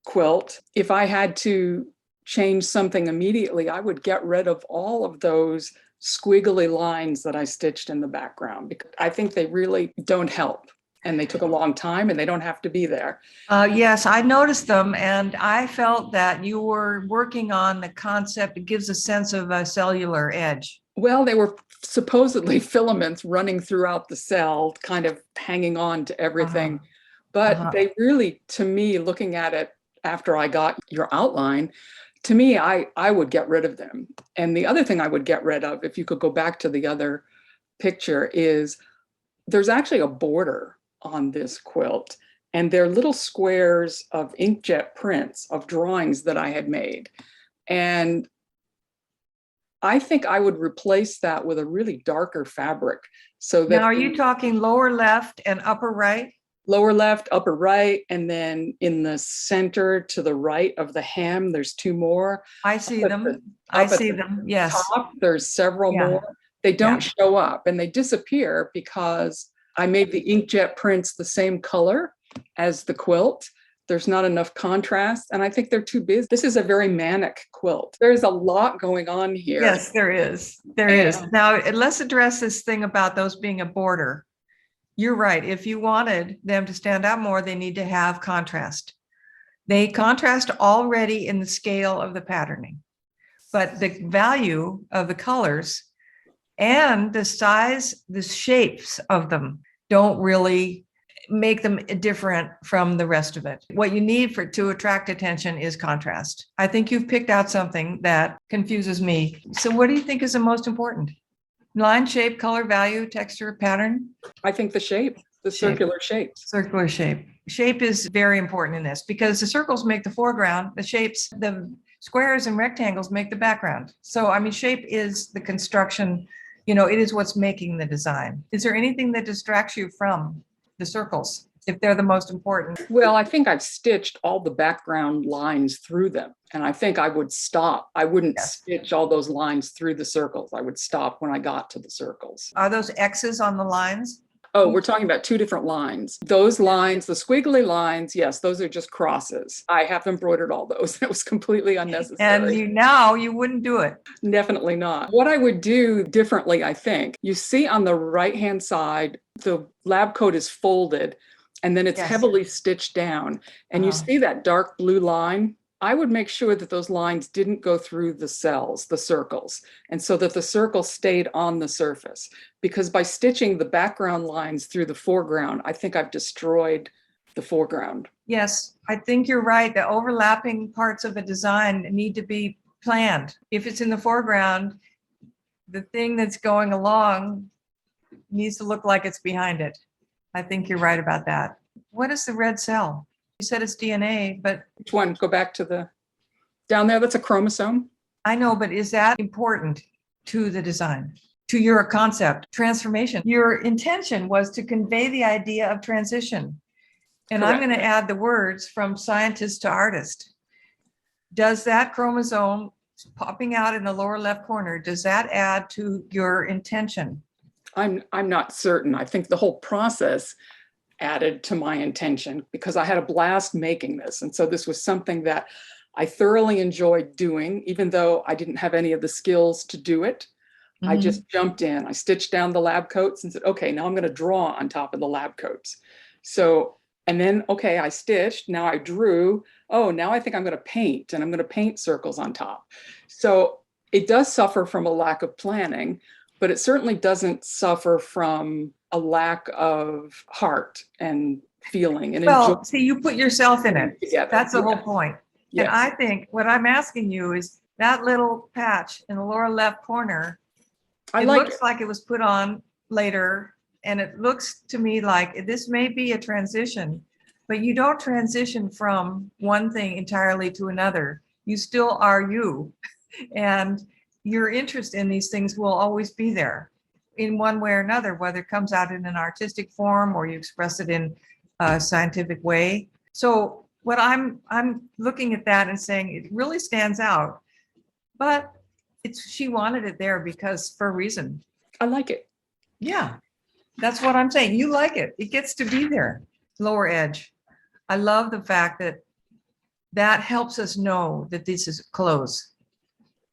quilt. If I had to change something immediately, I would get rid of all of those squiggly lines that I stitched in the background because I think they really don't help. And they took a long time and they don't have to be there. Yes, I noticed them and I felt that you were working on the concept. It gives a sense of a cellular edge. Well, they were supposedly filaments running throughout the cell, kind of hanging on to everything. But they really, to me, looking at it after I got your outline, to me, I would get rid of them. And the other thing I would get rid of, if you could go back to the other picture, is there's actually a border on this quilt. And they're little squares of inkjet prints of drawings that I had made. And I think I would replace that with a really darker fabric. So that now, are you talking lower left and upper right? Lower left, upper right, and then in the center to the right of the hem, there's 2 more. I see them. I see them. Yes. Top, there's several more. They don't show up and they disappear because I made the inkjet prints the same color as the quilt. There's not enough contrast, and I think they're too busy. This is a very manic quilt. There's a lot going on here. Yes, there is. There is. Now, let's address this thing about those being a border. You're right. If you wanted them to stand out more, they need to have contrast. They contrast already in the scale of the patterning, but the value of the colors and the size, the shapes of them don't really make them different from the rest of it. What you need to attract attention is contrast. I think you've picked out something that confuses me. So what do you think is the most important? Line, shape, color, value, texture, pattern? I think the shape, the circular shapes. Circular shape. Shape is very important in this because the circles make the foreground, the shapes, the squares and rectangles make the background. So, I mean, shape is the construction, it is what's making the design. Is there anything that distracts you from the circles, if they're the most important? Well, I think I've stitched all the background lines through them. And I think I would stop. I wouldn't stitch all those lines through the circles. I would stop when I got to the circles. Are those X's on the lines? Oh, we're talking about 2 different lines. Those lines, the squiggly lines, yes, those are just crosses. I have embroidered all those. It was completely unnecessary. And you wouldn't do it. Definitely not. What I would do differently, I think, you see on the right-hand side, the lab coat is folded and then it's heavily stitched down. And you see that dark blue line? I would make sure that those lines didn't go through the cells, the circles, and so that the circle stayed on the surface. Because by stitching the background lines through the foreground, I think I've destroyed the foreground. Yes, I think you're right. The overlapping parts of a design need to be planned. If it's in the foreground, the thing that's going along needs to look like it's behind it. I think you're right about that. What is the red cell? You said it's DNA, but Which one? Go back to the, down there, that's a chromosome. I know, but is that important to the design, to your concept, transformation? Your intention was to convey the idea of transition. And Correct. I'm going to add the words from scientist to artist. Does that chromosome popping out in the lower left corner, does that add to your intention? I'm not certain. I think the whole process added to my intention because I had a blast making this. And so this was something that I thoroughly enjoyed doing, even though I didn't have any of the skills to do it. I just jumped in, I stitched down the lab coats and said, okay, now I'm going to draw on top of the lab coats. So, and then, okay, I stitched, now I drew. Oh, now I think I'm going to paint and I'm going to paint circles on top. So it does suffer from a lack of planning, but it certainly doesn't suffer from a lack of heart and feeling and Well, see, you put yourself in it. together. That's the whole point. Yes. And I think what I'm asking you is that little patch in the lower left corner, I it like looks like it was put on later. And it looks to me like this may be a transition, but you don't transition from one thing entirely to another. You still are you. And your interest in these things will always be there in one way or another, whether it comes out in an artistic form or you express it in a scientific way. So what I'm looking at that and saying it really stands out, but she wanted it there because for a reason. I like it. Yeah, that's what I'm saying. You like it. It gets to be there. Lower edge. I love the fact that that helps us know that this is close.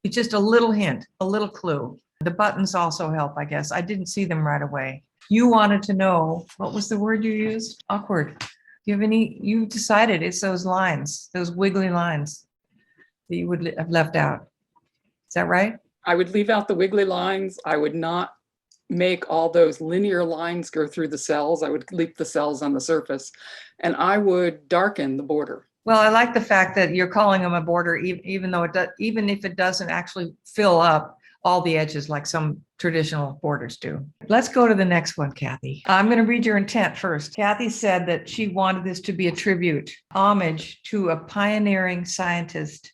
It's just a little hint, a little clue. The buttons also help, I guess. I didn't see them right away. You wanted to know, what was the word you used? Awkward. Do you have any, you decided it's those lines, those wiggly lines that you would have left out. Is that right? I would leave out the wiggly lines. I would not make all those linear lines go through the cells. I would leave the cells on the surface, and I would darken the border. Well, I like the fact that you're calling them a border, even though it does, even if it doesn't actually fill up all the edges like some traditional borders do. Let's go to the next one, Kathy. I'm going to read your intent first. Kathy said that she wanted this to be a tribute, homage to a pioneering scientist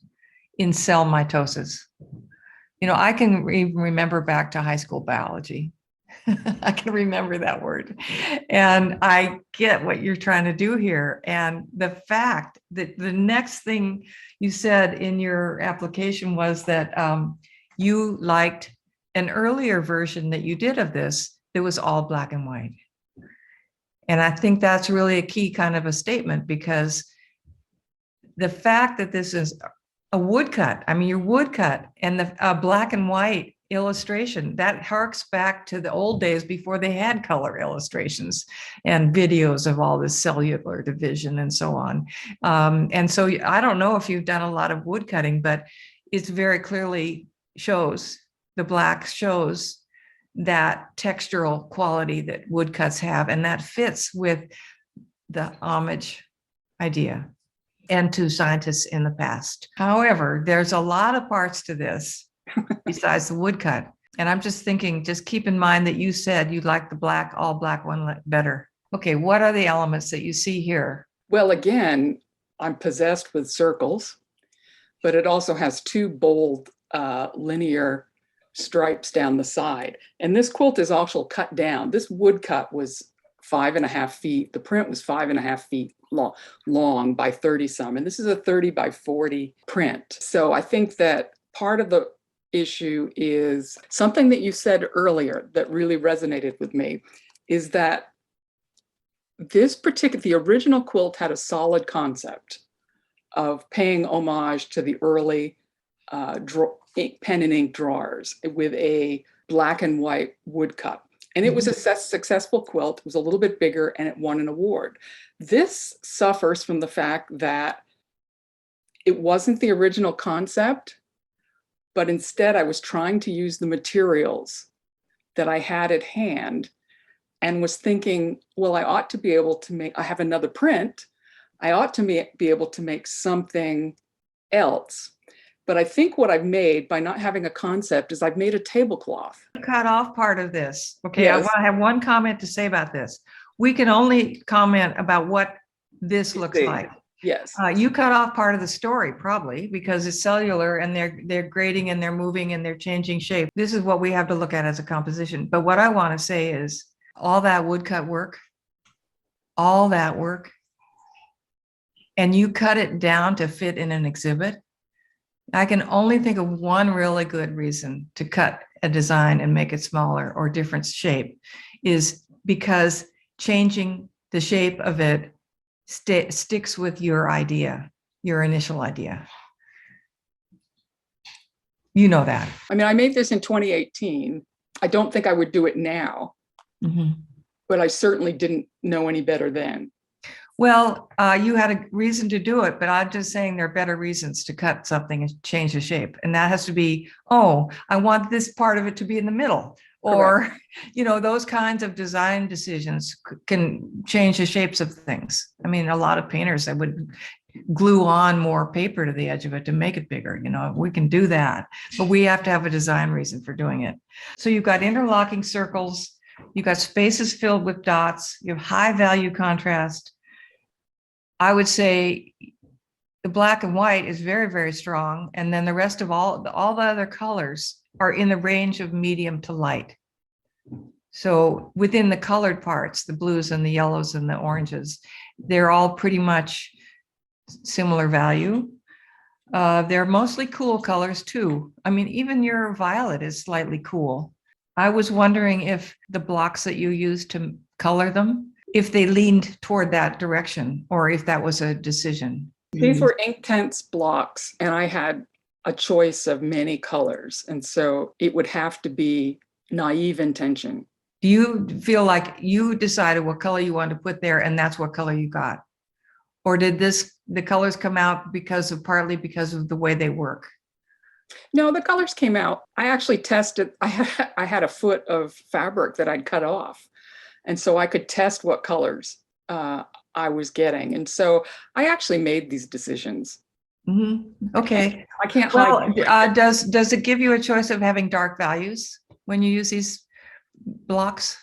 in cell mitosis. You know, I can even remember back to high school biology. I can remember that word. And I get what you're trying to do here. And the fact that the next thing you said in your application was that you liked an earlier version that you did of this that was all black and white. And I think that's really a key kind of a statement, because the fact that this is a woodcut, I mean, your woodcut and the black and white illustration, that harks back to the old days before they had color illustrations and videos of all this cellular division and so on. And so I don't know if you've done a lot of wood cutting, but it's very clearly shows, the black shows that textural quality that woodcuts have, and that fits with the homage idea and to scientists in the past. However, there's a lot of parts to this besides the woodcut. And I'm just thinking, just keep in mind that you said you'd like the black, all black one better. Okay, what are the elements that you see here? Well, again, I'm possessed with circles, but it also has two bold linear stripes down the side. And this quilt is also cut down. This woodcut was 5.5 feet. The print was 5.5 feet long by 30 some. And this is a 30 by 40 print. So I think that part of the issue is something that you said earlier that really resonated with me, is that the original quilt had a solid concept of paying homage to the early pen and ink drawers with a black and white woodcut. And it was a successful quilt. It was a little bit bigger and it won an award. This suffers from the fact that it wasn't the original concept, but instead I was trying to use the materials that I had at hand and was thinking, well, I ought to be able to make, I have another print. I ought to be able to make something else. But I think what I've made by not having a concept is I've made a tablecloth. Cut off part of this. Okay, Yes. I have one comment to say about this. We can only comment about what this looks See. like. Yes. You cut off part of the story probably because it's cellular and they're grading and they're moving and they're changing shape. This is what we have to look at as a composition. But what I want to say is all that woodcut work, all that work, and you cut it down to fit in an exhibit. I can only think of one really good reason to cut a design and make it smaller or different shape is because changing the shape of it sticks with your idea, your initial idea. You know that. I mean, I made this in 2018. I don't think I would do it now, but I certainly didn't know any better then. Well, you had a reason to do it, but I'm just saying there are better reasons to cut something and change the shape. And that has to be, oh, I want this part of it to be in the middle. Or, you know, those kinds of design decisions can change the shapes of things. I mean, a lot of painters that would glue on more paper to the edge of it to make it bigger. You know, we can do that, but we have to have a design reason for doing it. So you've got interlocking circles, you've got spaces filled with dots, you have high value contrast. I would say the black and white is very, very strong. And then the rest of all the other colors are in the range of medium to light. So within the colored parts, the blues and the yellows and the oranges, they're all pretty much similar value. They're mostly cool colors too. I mean, even your violet is slightly cool. I was wondering if the blocks that you used to color them, if they leaned toward that direction or if that was a decision. These were Inktense blocks, and I had a choice of many colors. And so it would have to be naive intention. Do you feel like you decided what color you wanted to put there and that's what color you got? Or did the colors come out partly because of the way they work? No, the colors came out. I actually tested, I had a foot of fabric that I'd cut off. And so I could test what colors I was getting. And so I actually made these decisions. Mm-hmm. Okay. I can't Well, hide. does it give you a choice of having dark values when you use these blocks?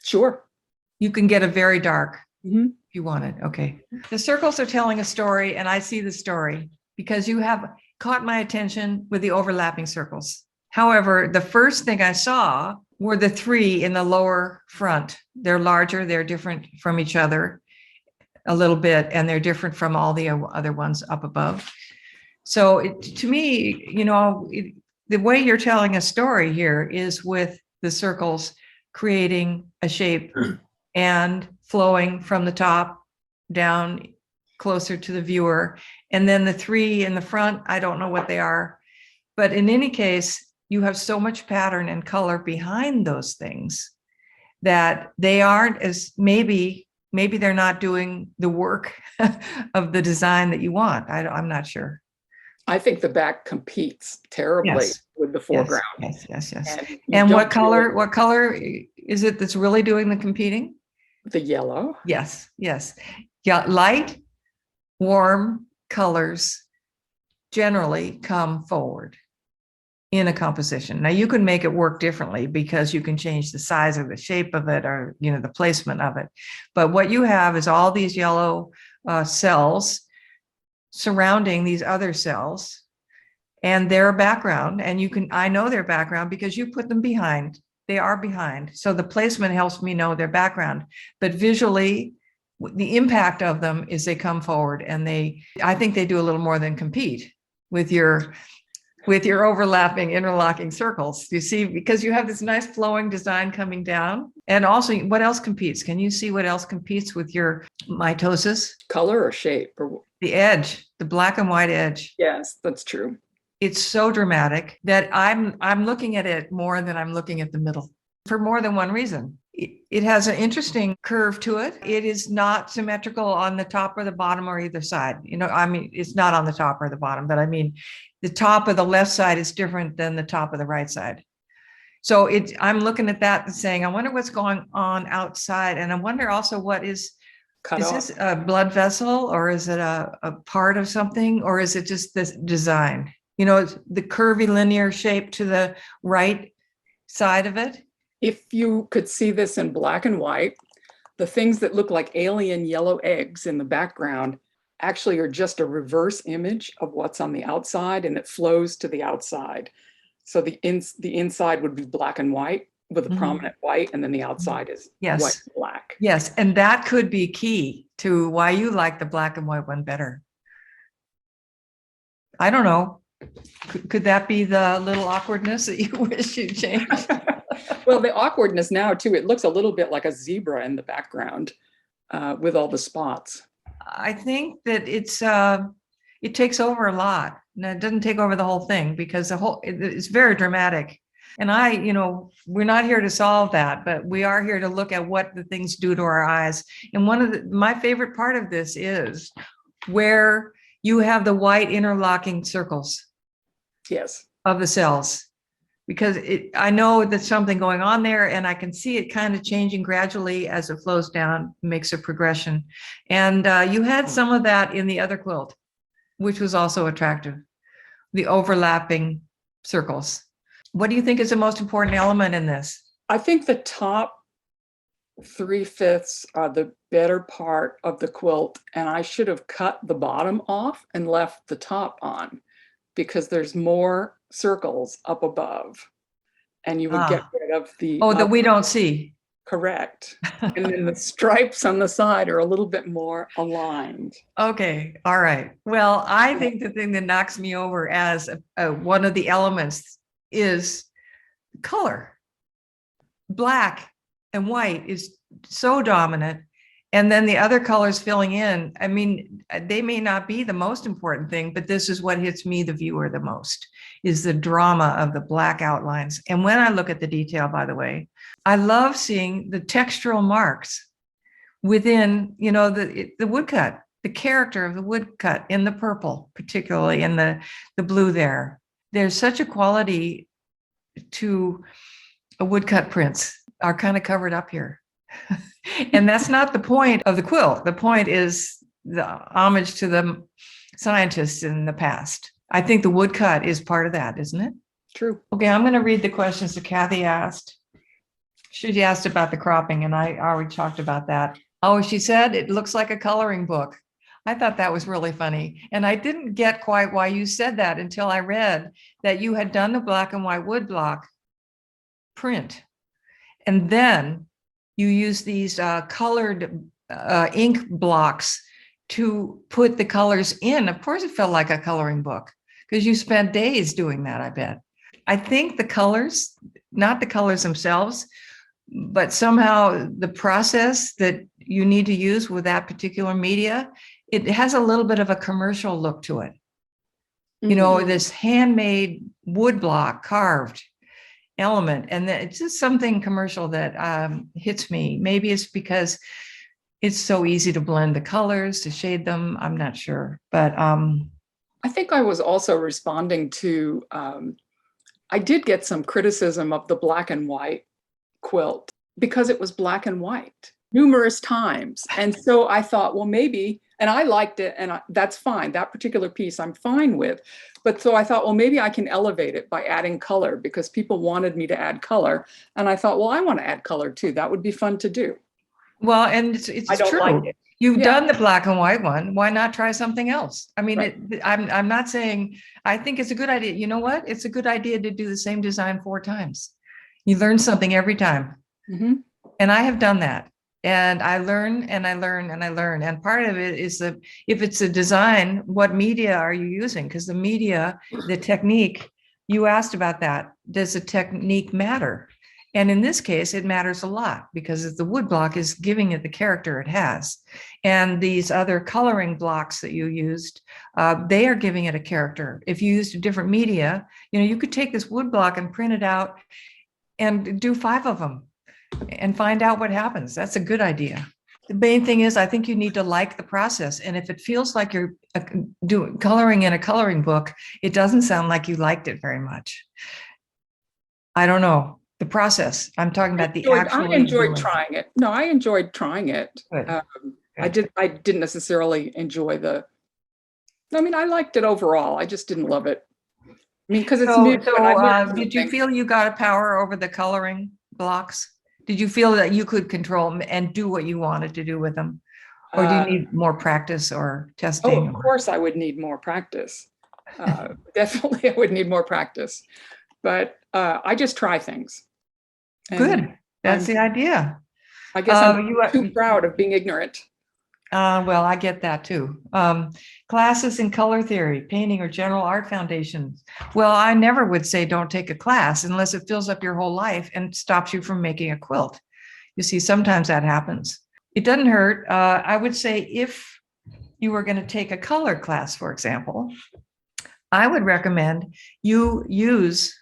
Sure. You can get a very dark Mhm. if you want it. Okay. The circles are telling a story, and I see the story because you have caught my attention with the overlapping circles. However, the first thing I saw were the three in the lower front. They're larger, they're different from each other a little bit, and they're different from all the other ones up above. So to me, the way you're telling a story here is with the circles creating a shape and flowing from the top down closer to the viewer. And then the three in the front, I don't know what they are. But in any case, you have so much pattern and color behind those things that they aren't as maybe they're not doing the work of the design that you want. I'm not sure. I think the back competes terribly Yes. with the foreground. Yes. And what color is it that's really doing the competing? The yellow. Yes. Yeah, light, warm colors generally come forward in a composition. Now you can make it work differently because you can change the size or the shape of it or the placement of it. But what you have is all these yellow cells surrounding these other cells and their background. And I know their background because you put them behind. They are behind. So the placement helps me know their background. But visually, the impact of them is they come forward and I think they do a little more than compete with your overlapping, interlocking circles. You see, because you have this nice flowing design coming down. And also, what else competes? Can you see what else competes with your mitosis? Color or shape? Or... The edge, the black and white edge. Yes, that's true. It's so dramatic that I'm looking at it more than I'm looking at the middle for more than one reason. It has an interesting curve to it. It is not symmetrical on the top or the bottom or either side. It's not on the top or the bottom, but I mean, the top of the left side is different than the top of the right side. So I'm looking at that and saying, I wonder what's going on outside. And I wonder also what is this a blood vessel or is it a part of something or is it just this design? The curvy linear shape to the right side of it. If you could see this in black and white, the things that look like alien yellow eggs in the background actually are just a reverse image of what's on the outside, and it flows to the outside. So the inside would be black and white with a prominent white, and then the outside is white and black. Yes, and that could be key to why you like the black and white one better. I don't know. Could that be the little awkwardness that you wish you changed? Well, the awkwardness now too, it looks a little bit like a zebra in the background with all the spots. I think that it takes over a lot. Now, it doesn't take over the whole thing because it's very dramatic. And we're not here to solve that, but we are here to look at what the things do to our eyes. And my favorite part of this is where you have the white interlocking circles. Yes. Of the cells, because I know there's something going on there and I can see it kind of changing gradually as it flows down, makes a progression. And you had some of that in the other quilt, which was also attractive, the overlapping circles. What do you think is the most important element in this? I think the top 3/5 are the better part of the quilt, and I should have cut the bottom off and left the top on because there's more circles up above, and you would get rid of the Oh, that we don't see. correct. And then the stripes on the side are a little bit more aligned. Okay, all right. Well, I think the thing that knocks me over as one of the elements is color. Black and white is so dominant. And then the other colors filling in, I mean, they may not be the most important thing, but this is what hits me, the viewer, the most, is the drama of the black outlines. And when I look at the detail, by the way, I love seeing the textural marks within, you know, the woodcut, the character of the woodcut in the purple, particularly in the blue there. There's such a quality to a woodcut prints are kind of covered up here. And that's not the point of the quilt. The point is the homage to the scientists in the past. I think the woodcut is part of that, isn't it? True. Okay, I'm going to read the questions that Kathy asked. She asked about the cropping, and I already talked about that. Oh, she said it looks like a coloring book. I thought that was really funny. And I didn't get quite why you said that until I read that you had done the black and white woodblock print. And then you use these colored ink blocks to put the colors in. Of course, it felt like a coloring book because you spent days doing that, I bet. I think the colors, not the colors themselves, but somehow the process that you need to use with that particular media, it has a little bit of a commercial look to it. You know, this handmade woodblock carved element, and it's just something commercial that hits me. Maybe it's because it's so easy to blend the colors, to shade them. I'm not sure, but I think I was also responding to, I did get some criticism of the black and white quilt because it was black and white numerous times. And so I thought, well, maybe, and I liked it, and that's fine. That particular piece I'm fine with. But so I thought, well, maybe I can elevate it by adding color because people wanted me to add color. And I thought, well, I want to add color too. That would be fun to do. well, and it's I don't true. like it. You've Yeah. done the black and white one. Why not try something else? I mean, Right. I'm not saying, I think it's a good idea. You know what? It's a good idea to do the same design 4 times. You learn something every time. Mhm. And I have done that. And I learn and I learn and I learn. And part of it is if it's a design, what media are you using? Because the media, the technique, you asked about that. Does the technique matter? And in this case, it matters a lot because the wood block is giving it the character it has. And these other coloring blocks that you used, they are giving it a character. If you used a different media, you know, you could take this wood block and print it out and do 5 of them and find out what happens. That's a good idea. The main thing is, I think you need to like the process. And if it feels like you're coloring in a coloring book, it doesn't sound like you liked it very much. I don't know. The process. I'm talking about the actual. I enjoyed trying it. No, I enjoyed trying it. Good. I didn't necessarily enjoy I mean, I liked it overall. I just didn't love it. I mean, because it's new. So did you feel you got a power over the coloring blocks? Did you feel that you could control them and do what you wanted to do with them? Or do you need more practice or testing? Oh, of course I would need more practice. Definitely I would need more practice. But I just try things. And good. That's the idea. I guess I'm too proud of being ignorant. Well, I get that too. Classes in color theory, painting, or general art foundations. Well, I never would say don't take a class unless it fills up your whole life and stops you from making a quilt. You see, sometimes that happens. It doesn't hurt. I would say if you were going to take a color class, for example, I would recommend you use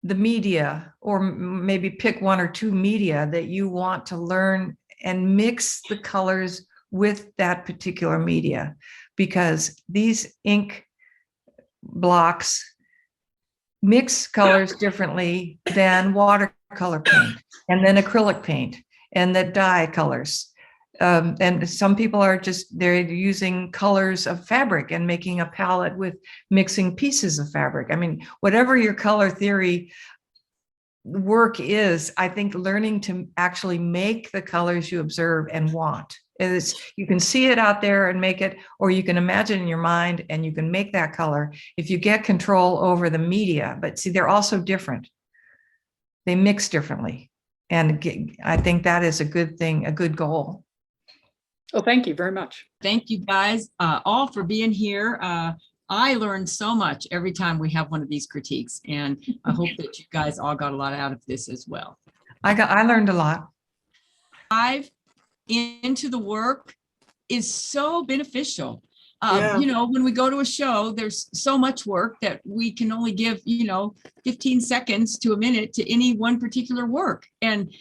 the media, or maybe pick 1 or 2 media that you want to learn and mix the colors with that particular media, because these ink blocks mix colors differently than watercolor paint and then acrylic paint and the dye colors. And some people are they're using colors of fabric and making a palette with mixing pieces of fabric. I mean, whatever your color theory work is, I think learning to actually make the colors you observe and want You can see it out there and make it, or you can imagine in your mind and you can make that color if you get control over the media. But see, they're also different. They mix differently. And I think that is a good thing, a good goal. Oh, thank you very much. Thank you guys all for being here. I learned so much every time we have one of these critiques, and I hope that you guys all got a lot out of this as well. I learned a lot. Dive into the work is so beneficial. Yeah. You know, when we go to a show, there's so much work that we can only give, 15 seconds to a minute to any one particular work. And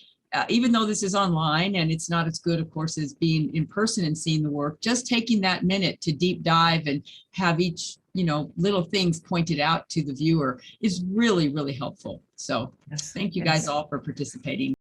even though this is online and it's not as good, of course, as being in person and seeing the work, just taking that minute to deep dive and have each, little things pointed out to the viewer is really, really helpful. So Yes. thank you guys all for participating.